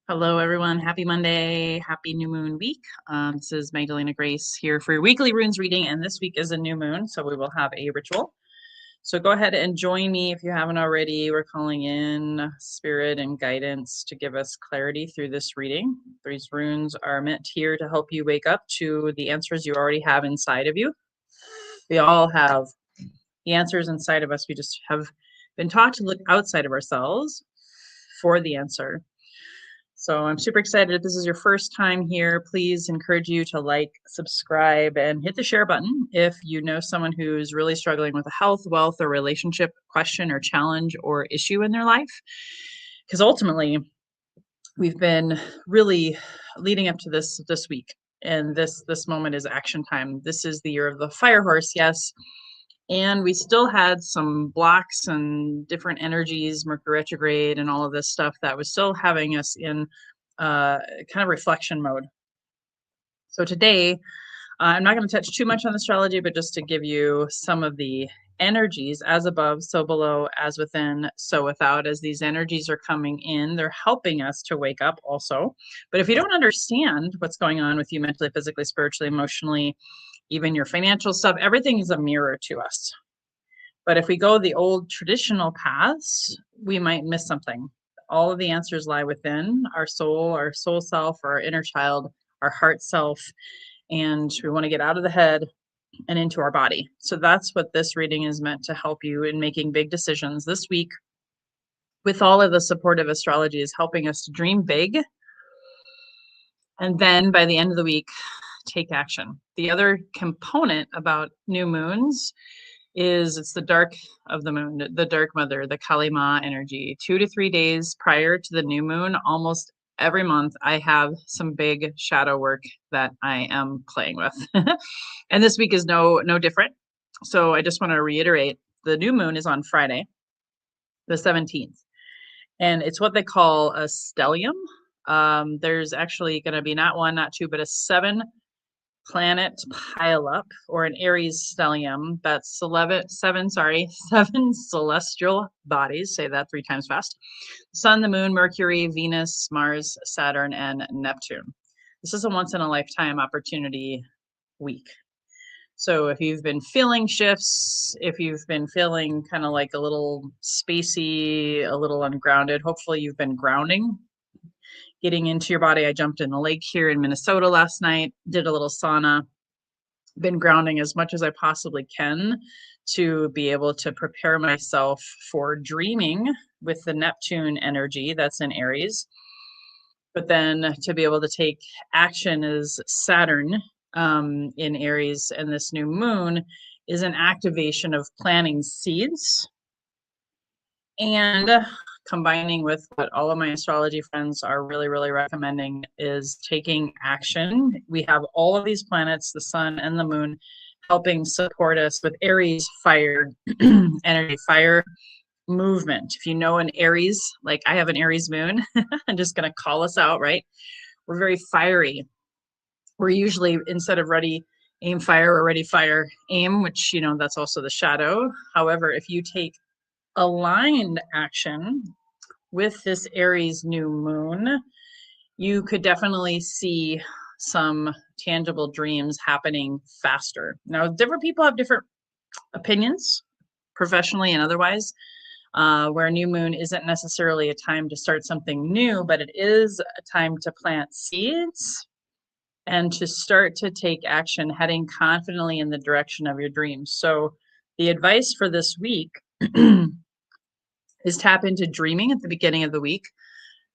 Hello, everyone. Happy Monday. Happy new moon week. This is Magdalena Grace here for your weekly runes reading, and this week is a new moon, so we will have a ritual. So go ahead and join me if you haven't already. We're calling in spirit and guidance to give us clarity through this reading. These runes are meant here to help you wake up to the answers you already have inside of you. We all have the answers inside of us. We just have been taught to look outside of ourselves for the answer. So I'm super excited. If this is your first time here, please encourage you to like, subscribe, and hit the share button if you know someone who's really struggling with a health, wealth, or relationship question or challenge or issue in their life. Because ultimately, we've been really leading up to this week, and this moment is action time. This is the year of the fire horse, yes. And we still had some blocks and different energies, Mercury retrograde and all of this stuff that was still having us in kind of reflection mode. So today, I'm not going to touch too much on astrology, but just to give you some of the energies as above, so below, as within, so without. As these energies are coming in, they're helping us to wake up also. But if you don't understand what's going on with you mentally, physically, spiritually, emotionally, even your financial stuff, everything is a mirror to us. But if we go the old traditional paths, we might miss something. All of the answers lie within our soul self, our inner child, our heart self, and we want to get out of the head and into our body. So that's what this reading is meant to help you in making big decisions this week. With all of the supportive astrology is helping us to dream big. And then by the end of the week, take action. The other component about new moons is it's the dark of the moon, the dark mother, the Kali Ma energy. 2 to 3 days prior to the new moon, almost every month, I have some big shadow work that I am playing with. And this week is no different. So I just want to reiterate, the new moon is on Friday, the 17th. And it's what they call a stellium. There's actually going to be not one, not two, but a 7 planet pileup, or an Aries stellium. That's seven celestial bodies. Say that 3 times fast. Sun, the moon, Mercury, Venus, Mars, Saturn, and Neptune. This is a once in a lifetime opportunity week. So if you've been feeling shifts, if you've been feeling kind of like a little spacey, a little ungrounded, hopefully you've been grounding, getting into your body. I jumped in the lake here in Minnesota last night, did a little sauna, been grounding as much as I possibly can to be able to prepare myself for dreaming with the Neptune energy that's in Aries. But then to be able to take action is Saturn in Aries, and this new moon is an activation of planting seeds and combining with what all of my astrology friends are really recommending is taking action. We have all of these planets, the sun and the moon, helping support us with Aries fire energy, fire movement. If you know an Aries, like I have an Aries moon, I'm just going to call us out, right? We're very fiery. We're usually, instead of ready, aim, fire, or ready, fire, aim, which, you know, that's also the shadow. However, if you take aligned action with this Aries new moon, you could definitely see some tangible dreams happening faster. Now, different people have different opinions, professionally and otherwise, where new moon isn't necessarily a time to start something new, but it is a time to plant seeds and to start to take action, heading confidently in the direction of your dreams. So the advice for this week is tap into dreaming at the beginning of the week.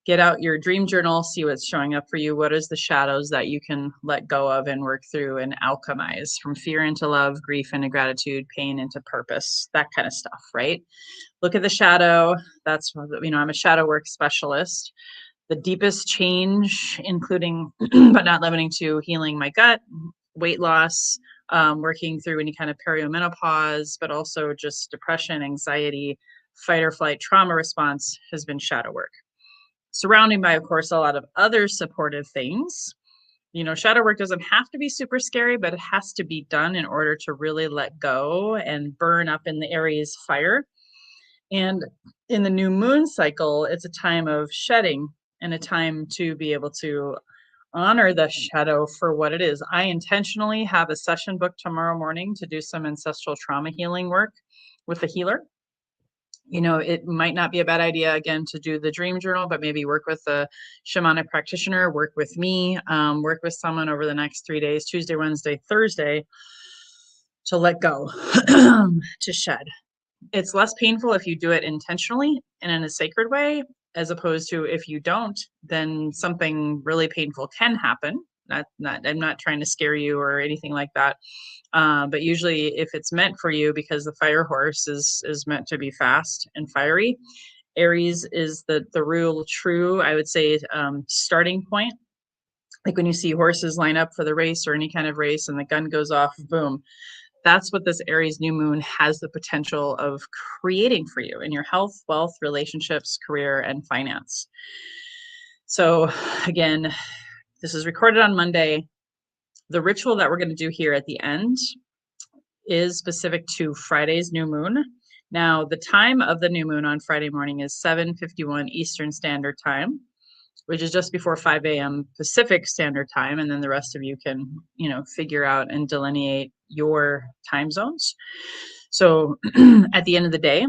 Get out your dream journal, see what's showing up for you. What is the shadows that you can let go of and work through and alchemize, from fear into love, grief into gratitude, pain into purpose, that kind of stuff, right? Look at the shadow. That's, you know, I'm a shadow work specialist. The deepest change, including but not limiting to healing my gut, weight loss, working through any kind of perimenopause, but also just depression, anxiety, fight or flight trauma response, has been shadow work. Surrounding by, of course, a lot of other supportive things. You know, shadow work doesn't have to be super scary, but it has to be done in order to really let go and burn up in the Aries fire. And in the new moon cycle, it's a time of shedding and a time to be able to honor the shadow for what it is. I intentionally have a session booked tomorrow morning to do some ancestral trauma healing work with a healer. You know, it might not be a bad idea, again, to do the dream journal, but maybe work with a shamanic practitioner, work with me, work with someone over the next 3 days, Tuesday, Wednesday, Thursday, to let go, to shed. It's less painful if you do it intentionally and in a sacred way, as opposed to if you don't, then something really painful can happen. I'm not trying to scare you or anything like that. But usually if it's meant for you, because the fire horse is meant to be fast and fiery, Aries is the real true, I would say, starting point. Like when you see horses line up for the race or any kind of race and the gun goes off, boom. That's what this Aries new moon has the potential of creating for you in your health, wealth, relationships, career, and finance. So again, this is recorded on Monday. The ritual that we're going to do here at the end is specific to Friday's new moon. Now, the time of the new moon on Friday morning is 7:51 Eastern Standard Time, which is just before 5 a.m. Pacific Standard Time. And then the rest of you can, figure out and delineate your time zones. So at the end of the day,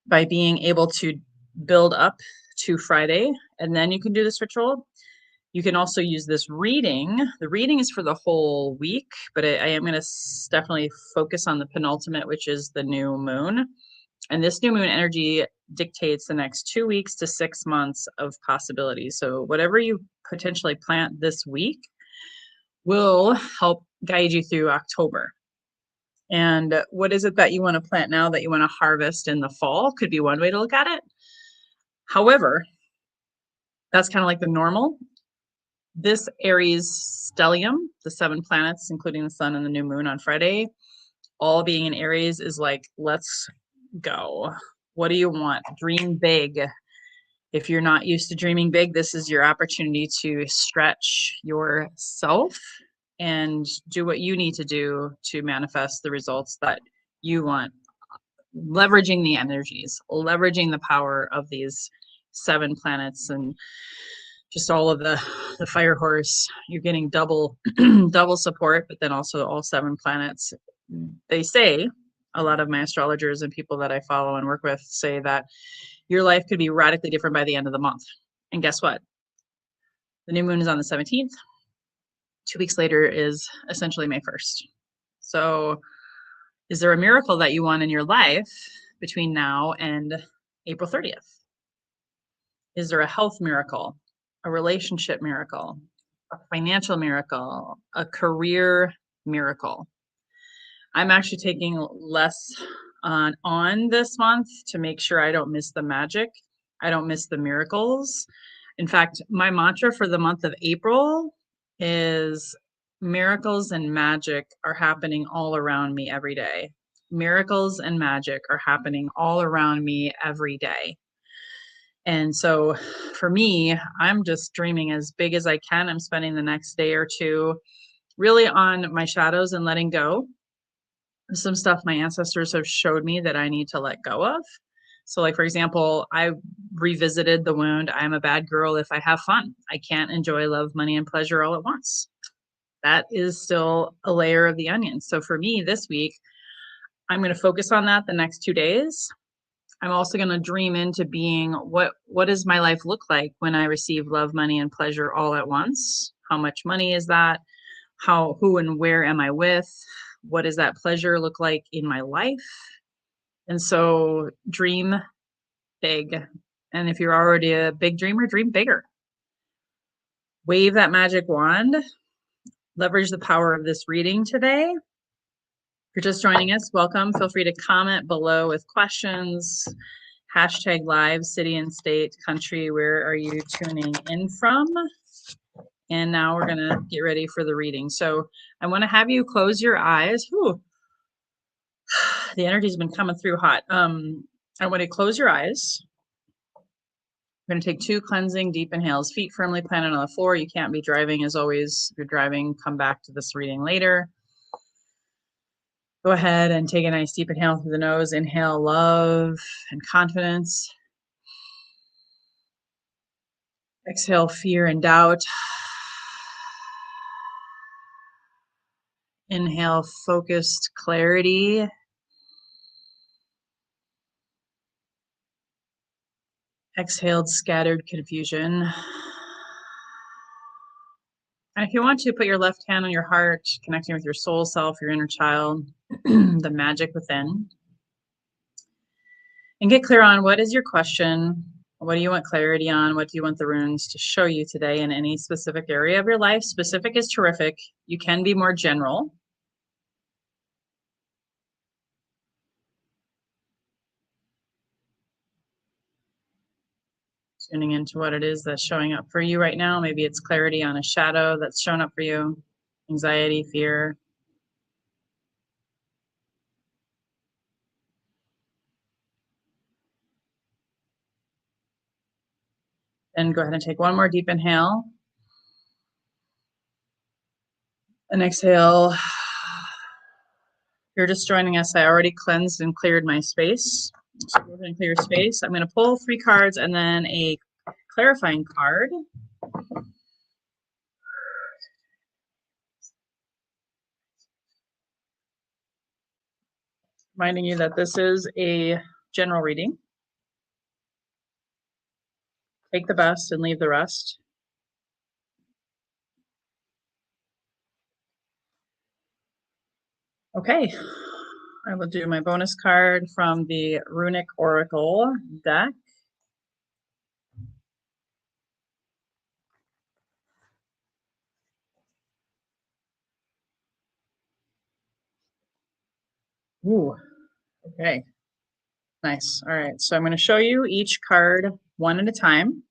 by being able to build up to Friday, and then you can do this ritual, you can also use this reading. The reading is for the whole week, but I am going to definitely focus on the penultimate, which is the new moon. And this new moon energy dictates the next 2 weeks to 6 months of possibilities. So whatever you potentially plant this week will help guide you through October. And what is it that you want to plant now that you want to harvest in the fall? Could be one way to look at it. However, that's kind of like the normal. This Aries stellium, the 7 planets, including the sun and the new moon on Friday, all being in Aries, is like, let's go. What do you want? Dream big. If you're not used to dreaming big, this is your opportunity to stretch yourself and do what you need to do to manifest the results that you want. Leveraging the energies, leveraging the power of these 7 planets and just all of the fire horse. You're getting double support, but then also all 7 planets. They say, a lot of my astrologers and people that I follow and work with say that your life could be radically different by the end of the month. And guess what? The new moon is on the 17th. 2 weeks later is essentially May 1st. So is there a miracle that you want in your life between now and April 30th? Is there a health miracle, a relationship miracle, a financial miracle, a career miracle? I'm actually taking less on this month to make sure I don't miss the magic. I don't miss the miracles. In fact, my mantra for the month of April is miracles and magic are happening all around me every day. Miracles and magic are happening all around me every day. And so for me, I'm just dreaming as big as I can. I'm spending the next day or two really on my shadows and letting go. Some stuff my ancestors have showed me that I need to let go of. So like, for example, I revisited the wound. I'm a bad girl if I have fun. I can't enjoy love, money, and pleasure all at once. That is still a layer of the onion. So for me this week, I'm going to focus on that the next 2 days. I'm also going to dream into being what does my life look like when I receive love, money, and pleasure all at once? How much money is that? Who and where am I with? What does that pleasure look like in my life? And so dream big. And if you're already a big dreamer, dream bigger. Wave that magic wand. Leverage the power of this reading today. If you're just joining us, welcome. Feel free to comment below with questions. Hashtag live, city and state, country, where are you tuning in from? And now we're gonna get ready for the reading. So I wanna have you close your eyes. Whew. The energy's been coming through hot. I want to close your eyes. We're going to take 2 cleansing deep inhales, feet firmly planted on the floor. You can't be driving as always. If you're driving, come back to this reading later. Go ahead and take a nice deep inhale through the nose. Inhale love and confidence. Exhale, fear and doubt. Inhale, focused clarity. Exhaled, scattered confusion. And if you want to, put your left hand on your heart, connecting with your soul self, your inner child, the magic within. And get clear on what is your question? What do you want clarity on? What do you want the runes to show you today in any specific area of your life? Specific is terrific. You can be more general. Tuning into what it is that's showing up for you right now. Maybe it's clarity on a shadow that's shown up for you, anxiety, fear. Then go ahead and take one more deep inhale. And exhale. If you're just joining us, I already cleansed and cleared my space. So we're going to clear space. I'm going to pull 3 cards and then a clarifying card. Reminding you that this is a general reading. Take the best and leave the rest. Okay, I will do my bonus card from the Runic Oracle deck. Ooh, okay, nice. All right, so I'm going to show you each card one at a time,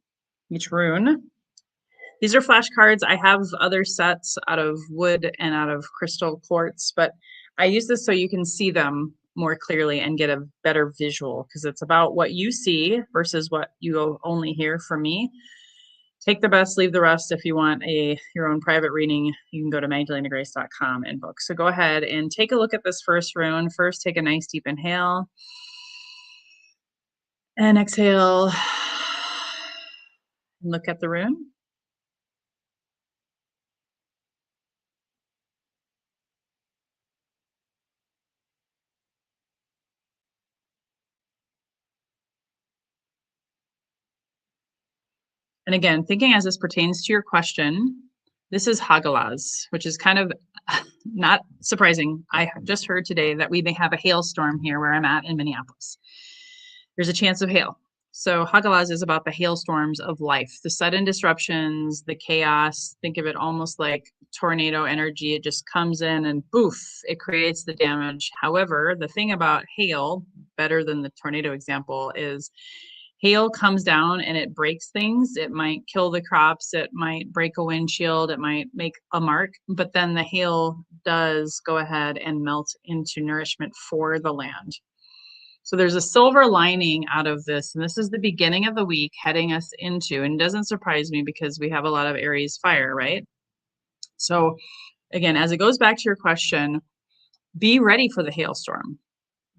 each rune. These are flashcards. I have other sets out of wood and out of crystal quartz, but I use this so you can see them more clearly and get a better visual, because it's about what you see versus what you only hear from me. Take the best, leave the rest. If you want your own private reading, you can go to magdalenagrace.com and book. So go ahead and take a look at this first rune. First, take a nice deep inhale and exhale. Look at the rune. And again, thinking as this pertains to your question, this is Hagalaz, which is kind of not surprising. I just heard today that we may have a hailstorm here where I'm at in Minneapolis. There's a chance of hail. So Hagalaz is about the hailstorms of life, the sudden disruptions, the chaos. Think of it almost like tornado energy. It just comes in and poof, it creates the damage. However, the thing about hail, better than the tornado example, is hail comes down and it breaks things. It might kill the crops. It might break a windshield. It might make a mark, but then the hail does go ahead and melt into nourishment for the land. So there's a silver lining out of this. And this is the beginning of the week heading us into, and it doesn't surprise me because we have a lot of Aries fire, right? So again, as it goes back to your question, be ready for the hailstorm.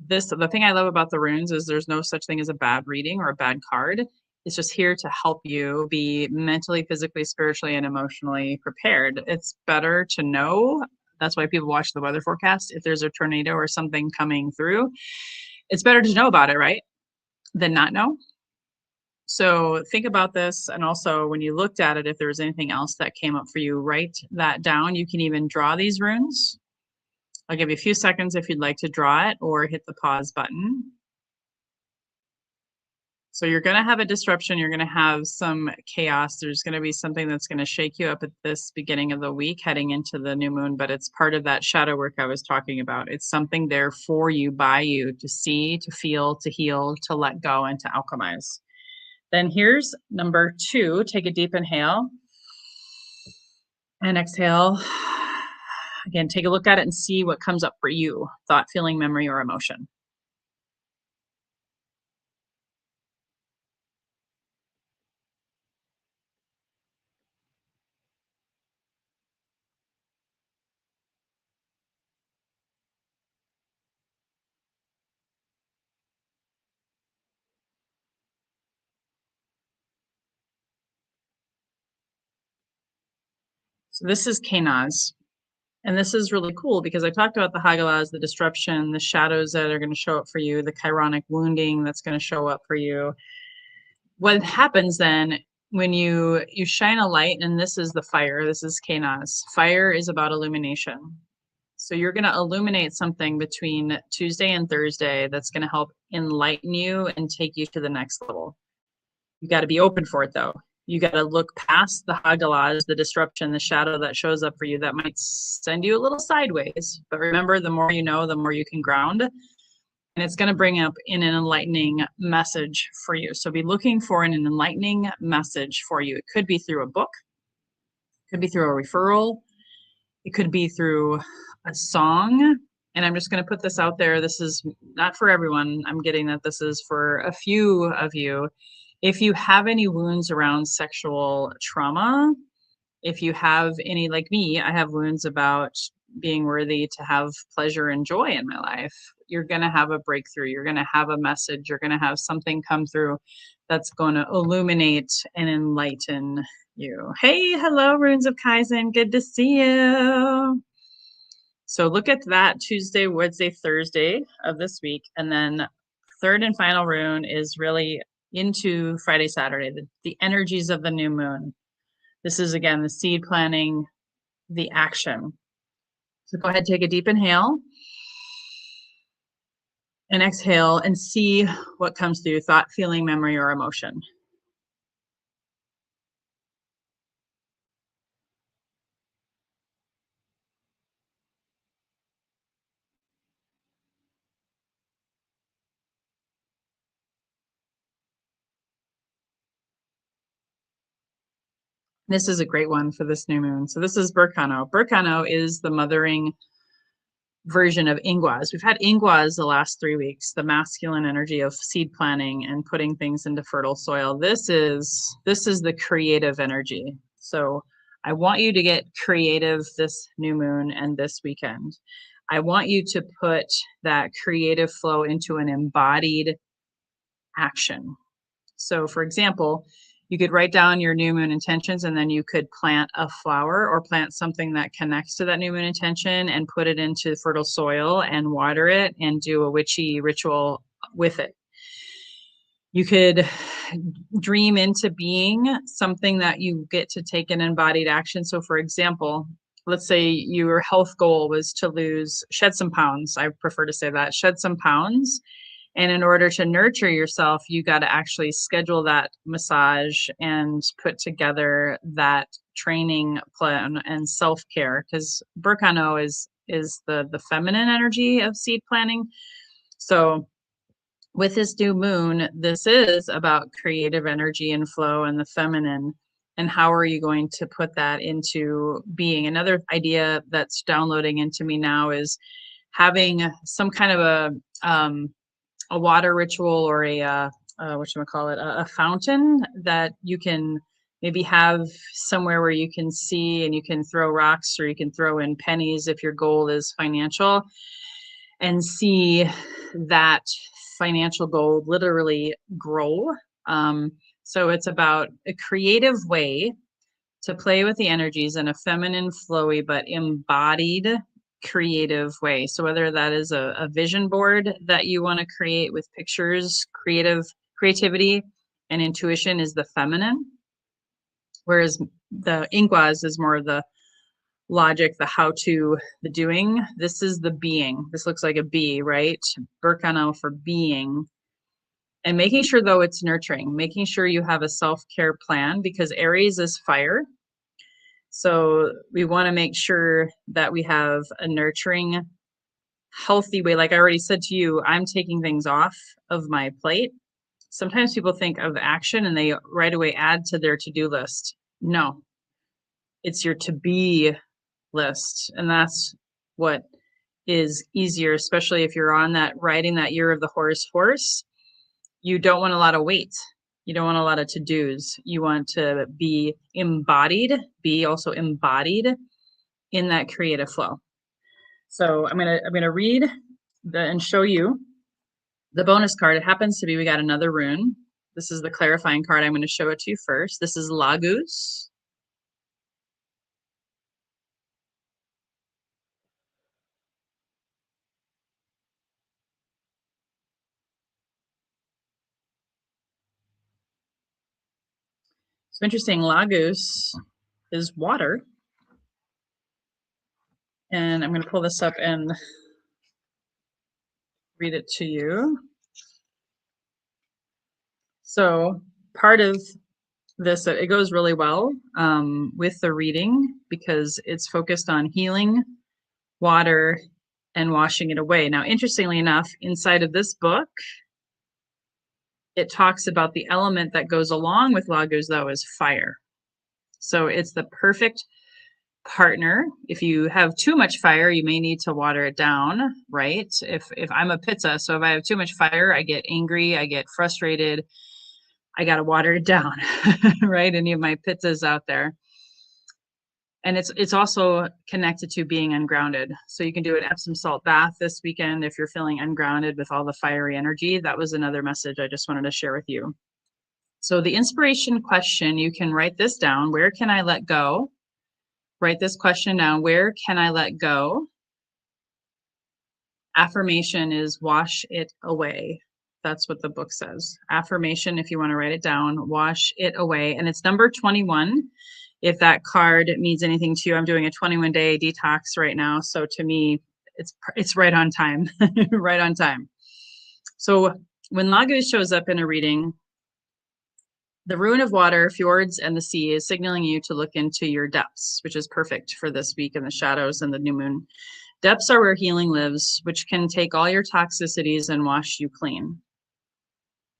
The thing I love about the runes is there's no such thing as a bad reading or a bad card. It's just here to help you be mentally, physically, spiritually, and emotionally prepared. It's better to know. That's why people watch the weather forecast. If there's a tornado or something coming through, it's better to know about it, right, than not know. So think about this. And also when you looked at it, if there was anything else that came up for you, write that down. You can even draw these runes. I'll give you a few seconds if you'd like to draw it or hit the pause button. So you're going to have a disruption. You're going to have some chaos. There's going to be something that's going to shake you up at this beginning of the week heading into the new moon, but it's part of that shadow work I was talking about. It's something there for you, by you, to see, to feel, to heal, to let go, and to alchemize. Then here's number 2. Take a deep inhale and exhale. Again, take a look at it and see what comes up for you, thought, feeling, memory, or emotion. So this is Kanaz. And this is really cool because I talked about the Hagalas, the disruption, the shadows that are going to show up for you, the chironic wounding that's going to show up for you. What happens then when you shine a light, and this is the fire, this is Kanaz. Fire is about illumination. So you're going to illuminate something between Tuesday and Thursday that's going to help enlighten you and take you to the next level. You got to be open for it though. You got to look past the Hagalas, the disruption, the shadow that shows up for you that might send you a little sideways. But remember, the more you know, the more you can ground. And it's going to bring up an enlightening message for you. So be looking for an enlightening message for you. It could be through a book, it could be through a referral, it could be through a song. And I'm just going to put this out there. This is not for everyone. I'm getting that this is for a few of you. If you have any wounds around sexual trauma, if you have any, like me, I have wounds about being worthy to have pleasure and joy in my life, you're going to have a breakthrough. You're going to have a message. You're going to have something come through that's going to illuminate and enlighten you. Hey, hello, Runes of Kaizen. Good to see you. So look at that Tuesday, Wednesday, Thursday of this week. And then third and final rune is really into Friday, Saturday, the energies of the new moon. This is, again, the seed planting, the action. So go ahead, take a deep inhale and exhale and see what comes through, thought, feeling, memory, or emotion. This is a great one for this new moon. So this is Berkano. Berkano is the mothering version of Ingwas. We've had Ingwas the last 3 weeks, the masculine energy of seed planting and putting things into fertile soil. This is the creative energy. So I want you to get creative this new moon and this weekend. I want you to put that creative flow into an embodied action. So for example, you could write down your new moon intentions, and then you could plant a flower or plant something that connects to that new moon intention and put it into fertile soil and water it and do a witchy ritual with it. You could dream into being something that you get to take an embodied action. So for example, let's say your health goal was to shed some pounds. I prefer to say that, shed some pounds. And in order to nurture yourself, you got to actually schedule that massage and put together that training plan and self-care, because Berkano is the feminine energy of seed planting. So with this new moon, this is about creative energy and flow and the feminine. And how are you going to put that into being? Another idea that's downloading into me now is having some kind of a water ritual or a fountain that you can maybe have somewhere where you can see, and you can throw rocks or you can throw in pennies if your goal is financial, and see that financial goal literally grow. So it's about a creative way to play with the energies in a feminine, flowy, but embodied creative way. So whether that is a vision board that you want to create with pictures, creativity and intuition is the feminine, whereas the Ingwas is more of the logic, the how to, the doing. This is the being. This looks like a bee, right? Berkano for being. And making sure, though, it's nurturing, making sure you have a self-care plan, because Aries is fire. So we want to make sure that we have a nurturing, healthy way. Like I already said to you, I'm taking things off of my plate. Sometimes people think of action and they right away add to their to-do list. No, it's your to-be list. And that's what is easier, especially if you're on that riding that year of the horse. You don't want a lot of weight. You don't want a lot of to-dos. You want to be embodied, be also embodied in that creative flow. So I'm gonna read and show you the bonus card. It happens to be, we got another rune. This is the clarifying card. I'm going to show it to you first. This is Lagus. So interesting, Lagos is water. And I'm going to pull this up and read it to you. So part of this, it goes really well with the reading because it's focused on healing, water, and washing it away. Now, interestingly enough, inside of this book, it talks about the element that goes along with Lagos, though, is fire. So it's the perfect partner. If you have too much fire, you may need to water it down, right? If I'm a pizza, so if I have too much fire, I get angry, I get frustrated, I got to water it down, right? Any of my pizzas out there. And it's also connected to being ungrounded. So you can do an Epsom salt bath this weekend if you're feeling ungrounded with all the fiery energy. That was another message I just wanted to share with you. So the inspiration question, you can write this down. Where can I let go? Write this question down. Where can I let go? Affirmation is wash it away. That's what the book says. Affirmation, if you want to write it down, wash it away. And it's number 21. If that card means anything to you, I'm doing a 21-day detox right now. So to me, it's right on time, right on time. So when Lagos shows up in a reading, the ruin of water, fjords, and the sea is signaling you to look into your depths, which is perfect for this week in the shadows and the new moon. Depths are where healing lives, which can take all your toxicities and wash you clean.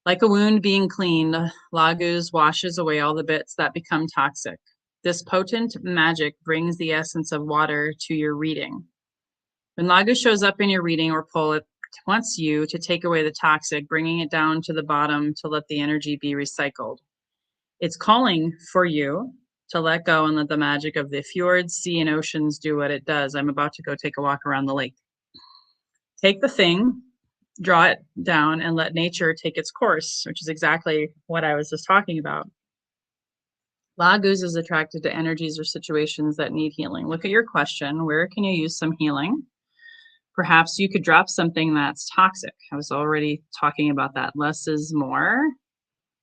Like a wound being cleaned, Lagos washes away all the bits that become toxic. This potent magic brings the essence of water to your reading. When Lagos shows up in your reading or pull, it wants you to take away the toxic, bringing it down to the bottom to let the energy be recycled. It's calling for you to let go and let the magic of the fjords, sea, and oceans do what it does. I'm about to go take a walk around the lake. Take the thing, draw it down, and let nature take its course, which is exactly what I was just talking about. Lagos is attracted to energies or situations that need healing. Look at your question. Where can you use some healing? Perhaps you could drop something that's toxic. I was already talking about that. Less is more.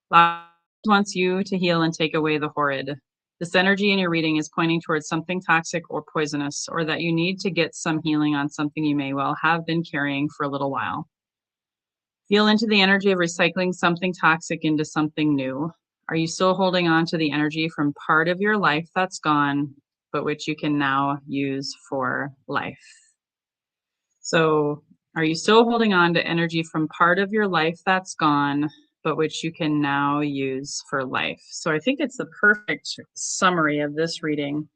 Lagos wants you to heal and take away the horrid. This energy in your reading is pointing towards something toxic or poisonous, or that you need to get some healing on something you may well have been carrying for a little while. Feel into the energy of recycling something toxic into something new. Are you still holding on to the energy from part of your life that's gone, but which you can now use for life? So, are you still holding on to energy from part of your life that's gone, but which you can now use for life? So I think it's the perfect summary of this reading.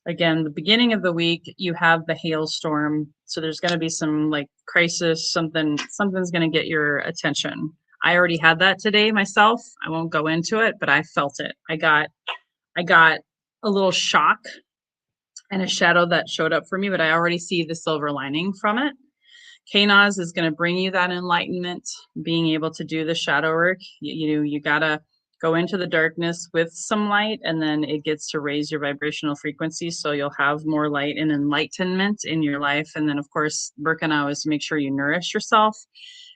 Again, the beginning of the week, you have the hailstorm. So there's going to be some like crisis, something's going to get your attention. I already had that today myself. I won't go into it, but I felt it. I got a little shock and a shadow that showed up for me, but I already see the silver lining from it. Kanaz is going to bring you that enlightenment, being able to do the shadow work. You got to go into the darkness with some light, and then it gets to raise your vibrational frequency. So you'll have more light and enlightenment in your life. And then, of course, Birkenau is to make sure you nourish yourself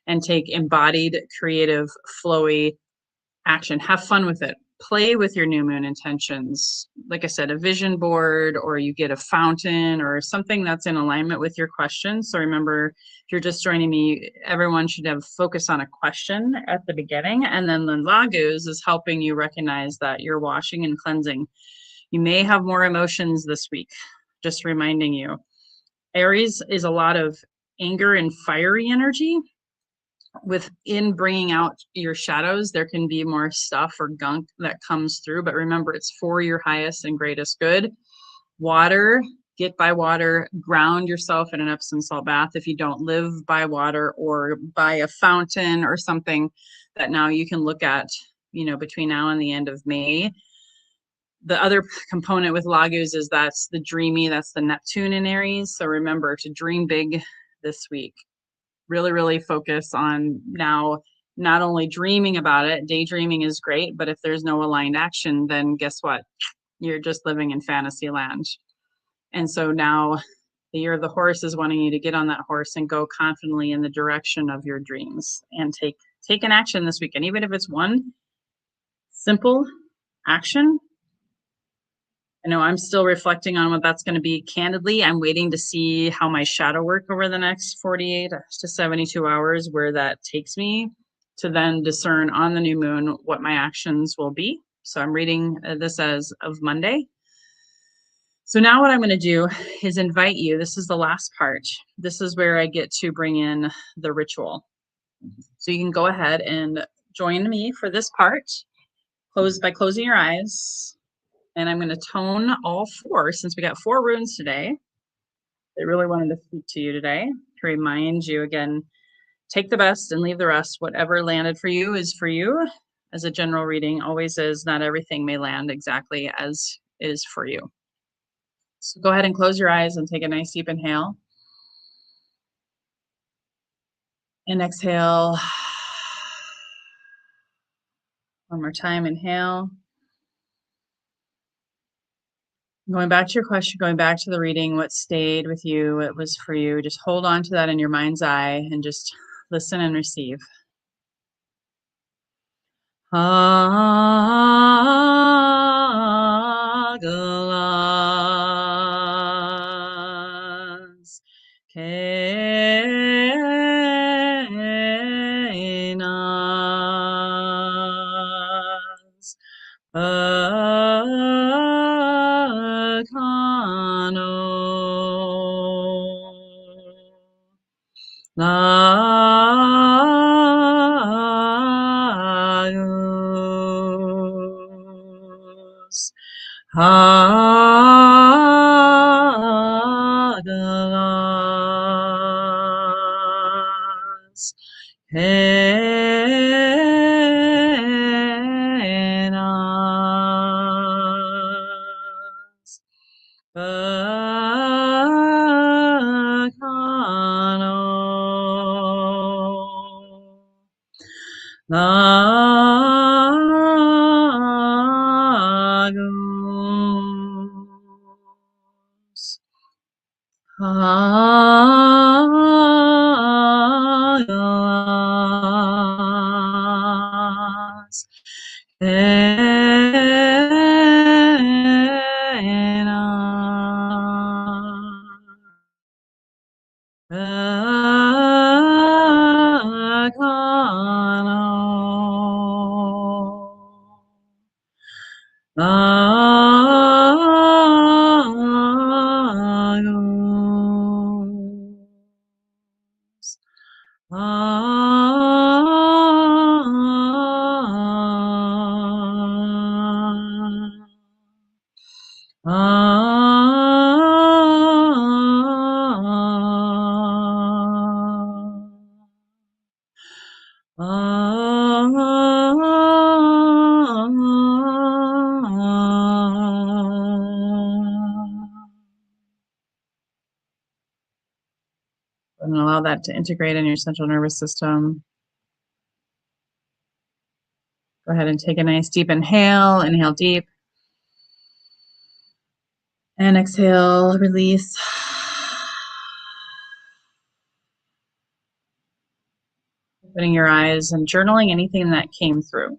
and take embodied, creative, flowy action. Have fun with it. Play with your new moon intentions. Like I said, a vision board, or you get a fountain or something that's in alignment with your question. So remember, if you're just joining me, everyone should have focus on a question at the beginning. And then the Lagos is helping you recognize that you're washing and cleansing. You may have more emotions this week, just reminding you. Aries is a lot of anger and fiery energy. Within bringing out your shadows, there can be more stuff or gunk that comes through, but remember, it's for your highest and greatest good. Water, get by water, ground yourself in an Epsom salt bath if you don't live by water, or by a fountain or something that now you can look at, between now and the end of May. The other component with Lagos is that's the Neptune in Aries. So remember to dream big this week. Really focus on now not only dreaming about it. Daydreaming is great, but if there's no aligned action, then guess what? You're just living in fantasy land. And so now the year of the horse is wanting you to get on that horse and go confidently in the direction of your dreams and take an action this weekend, even if it's one simple action. I know I'm still reflecting on what that's going to be. Candidly, I'm waiting to see how my shadow work over the next 48 to 72 hours, where that takes me, to then discern on the new moon what my actions will be. So I'm reading this as of Monday. So now what I'm going to do is invite you. This is the last part. This is where I get to bring in the ritual. So you can go ahead and join me for this part. Close by closing your eyes. And I'm going to tone all four, since we got 4 runes today. I really wanted to speak to you today to remind you again, take the best and leave the rest. Whatever landed for you is for you. As a general reading always is, not everything may land exactly as is for you. So go ahead and close your eyes and take a nice deep inhale. And exhale. One more time, inhale. Going back to your question, going back to the reading, what stayed with you, what was for you, just hold on to that in your mind's eye and just listen and receive. Agalas kenas akano Lagos Hagalas Henas Bakano Lagos Hagalas And allow that to integrate in your central nervous system. Go ahead and take a nice deep inhale. Inhale deep. And exhale, release. Opening your eyes and journaling anything that came through.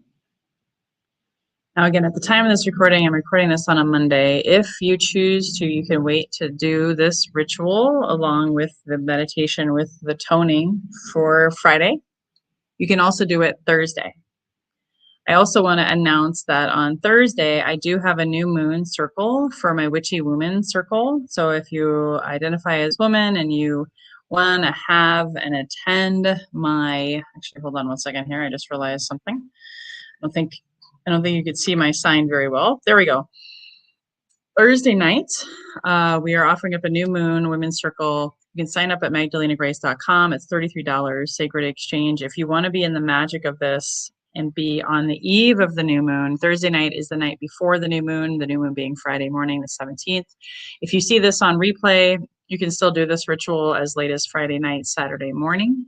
Now, again, at the time of this recording, I'm recording this on a Monday. If you choose to, you can wait to do this ritual along with the meditation with the toning for Friday. You can also do it Thursday. I also want to announce that on Thursday, I do have a new moon circle for my Witchy Woman circle. So if you identify as woman and you want to have and attend my, actually, hold on one second here. I just realized something. I don't think you could see my sign very well. There we go. Thursday night, we are offering up a new moon women's circle. You can sign up at magdalenagrace.com. It's $33, Sacred Exchange. If you want to be in the magic of this and be on the eve of the new moon, Thursday night is the night before the new moon being Friday morning, the 17th. If you see this on replay, you can still do this ritual as late as Friday night, Saturday morning,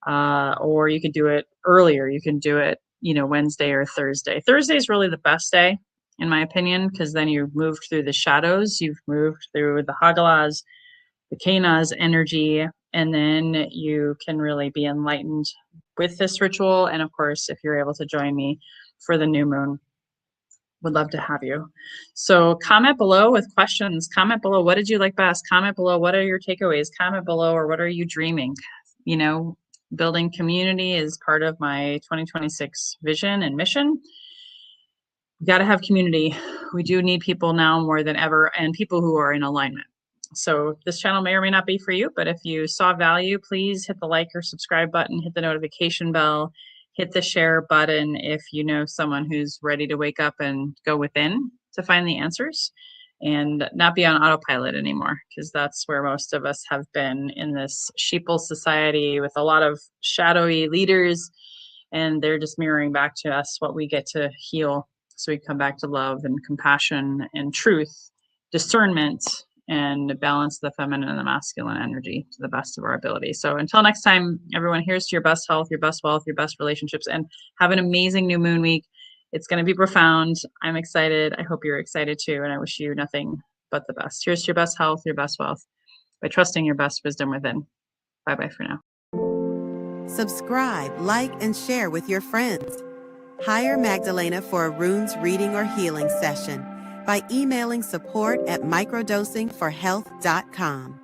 or you could do it earlier. You can do it, Wednesday or Thursday. Thursday is really the best day, in my opinion, because then you've moved through the shadows, you've moved through the Hagalas, the Kenas energy, and then you can really be enlightened with this ritual. And of course, if you're able to join me for the new moon. Would love to have you. So comment below with questions. Comment below, what did you like best? Comment below, what are your takeaways? Comment below, or what are you dreaming? You know, building community is part of my 2026 vision and mission. We got to have community. We do need people now more than ever, and people who are in alignment. So this channel may or may not be for you, but if you saw value, please hit the like or subscribe button, hit the notification bell, hit the share button if you know someone who's ready to wake up and go within to find the answers and not be on autopilot anymore, because that's where most of us have been in this sheeple society with a lot of shadowy leaders, and they're just mirroring back to us what we get to heal, so we come back to love and compassion and truth, discernment, and balance the feminine and the masculine energy to the best of our ability. So until next time, everyone, here's to your best health, your best wealth, your best relationships, and have an amazing new moon week. It's going to be profound. I'm excited. I hope you're excited too. And I wish you nothing but the best. Here's to your best health, your best wealth, by trusting your best wisdom within. Bye-bye for now. Subscribe, like, and share with your friends. Hire Magdalena for a runes reading or healing session by emailing support@microdosingforhealth.com.